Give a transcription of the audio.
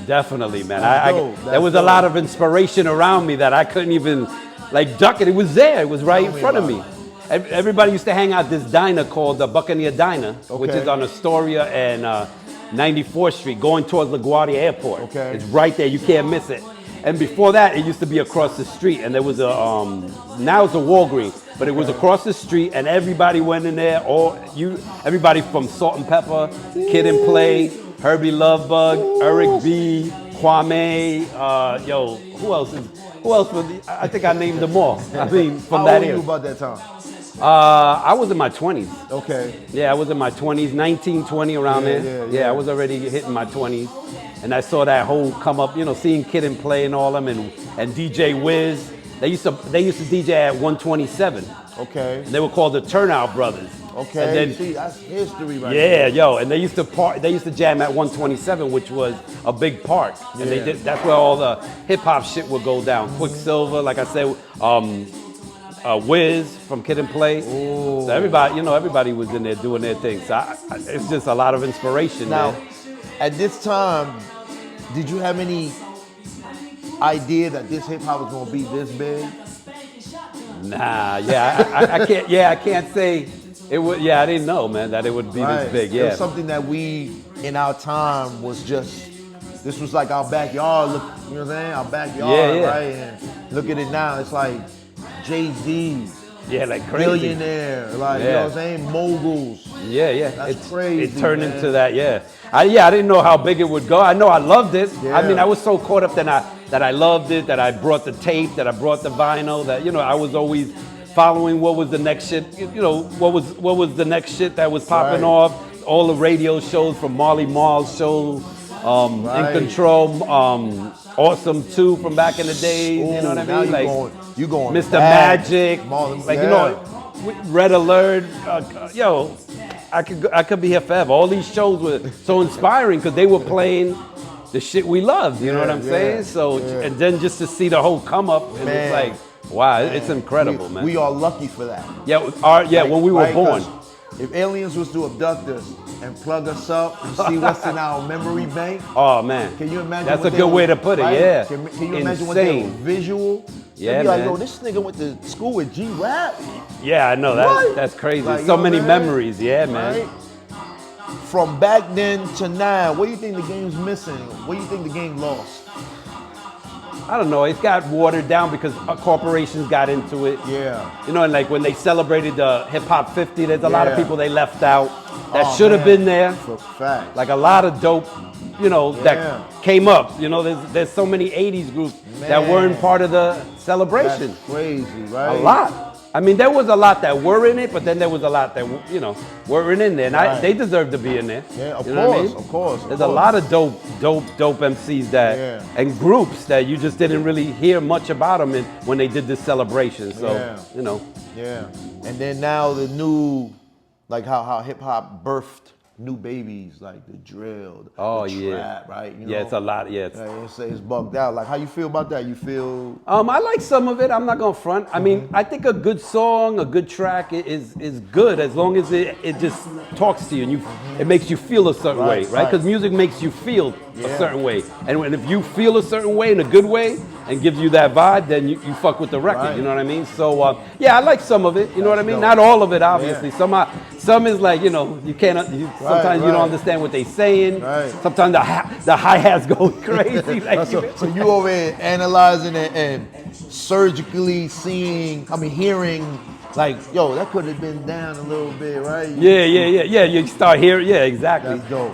Definitely, man. There That's was a dope. lot of inspiration around me that I couldn't even like duck it. It was there. It was right in front of me. Everybody used to hang out this diner called the Buccaneer Diner, which is on Astoria and 94th Street, going towards LaGuardia Airport. Okay. It's right there. You can't miss it. And before that, it used to be across the street, and there was a now it's a Walgreens, but it was across the street, and everybody went in there. Everybody from Salt and Pepper, Kid and Play, Herbie Lovebug, Eric B, Kwame, who else was? I think I named them all. I mean, from How that old were era. you about that time? I was in my 20s. Okay. Yeah, I was in my 20s, 19, 20, around there. Yeah, I was already hitting my 20s. And I saw that whole come up, seeing Kid and Play and all them, and DJ Wiz. They used to DJ at 127. Okay. And they were called the Turnout Brothers. Okay. And then, see, that's history right yeah, there. and they used to jam at 127, which was a big park. And that's where all the hip hop shit would go down. Quicksilver, like I said, Wiz from Kid and Play. Ooh. So everybody was in there doing their thing. So it's just a lot of inspiration, Now, man. at this time, did you have any idea that this hip hop was gonna be this big? Nah, I can't say it would. Yeah, I didn't know, man, that it would be this big. It Yeah, was something that we, in our time, was just, this was like our backyard, look, you know what I'm saying? Our backyard, right? And look at it now, it's like Jay-Z, yeah, like crazy. billionaire, like, you know what I'm saying? Moguls. Yeah. That's crazy, It turned man. into that. Yeah, I didn't know how big it would go. I know I loved it. Yeah. I mean, I was so caught up that I loved it. That I brought the tape. That I brought the vinyl. That I was always following what was the next shit. What was the next shit that was popping off. All the radio shows from Marley Marl's show. In Control, Awesome 2 from back in the days. Ooh, you know what I now mean? you going Mr. back. Magic, Marlon, Red Alert. I could be here forever. All these shows were so inspiring because they were playing the shit we loved. You know what I'm saying? So and then just to see the whole come up, and it's like, wow, it's incredible, man. We are lucky for that. Yeah, when we were born. 'Cause if aliens was to abduct us and plug us up and see what's in our memory bank, Oh man, can you imagine? that's what a good way to put it. right? Yeah, Can you imagine what they were Insane. visual? Yeah, They'd be like, man. yo, this nigga went to school with G-Rap. Yeah, I know What? that's crazy. Like, you So know many what I'm saying? memories. Yeah, man. Right? From back then to now, what do you think the game's missing? What do you think the game lost? I don't know. It got watered down because corporations got into it. Yeah. And like when they celebrated the Hip Hop 50, there's a lot of Yeah. people they left out that Oh, should have man. been there. For fact. Like a lot of dope, Yeah. that came up. There's so many 80s groups that weren't part of the celebration. That's crazy, right? A lot. I mean, there was a lot that were in it, but then there was a lot that weren't in there, and they deserve to be in there. Yeah, of You know what I course, mean? of course. There's a lot of dope MCs that and groups that you just didn't really hear much about them when they did this celebration. So Yeah. And then now the new, like how hip hop birthed new babies, like the drill, the trap, right? It's a lot. Yeah, it's bugged out. Like, how you feel about that? You feel? I like some of it. I'm not gonna front. I mean, I think a good song, a good track is good as long as it just talks to you and it makes you feel a certain way, right? Because music makes you feel a certain way, and if you feel a certain way in a good way and gives you that vibe, then you fuck with the record. You know what I mean? So I like some of it. You know what I mean? Not all of it, obviously. Some is like you can't. Sometimes you don't understand what they're saying. Sometimes the hi-hats go crazy. Like so you over here analyzing it and surgically hearing, like, yo, that could have been down a little bit, right? Yeah. You start hearing. Yeah, exactly. That's dope.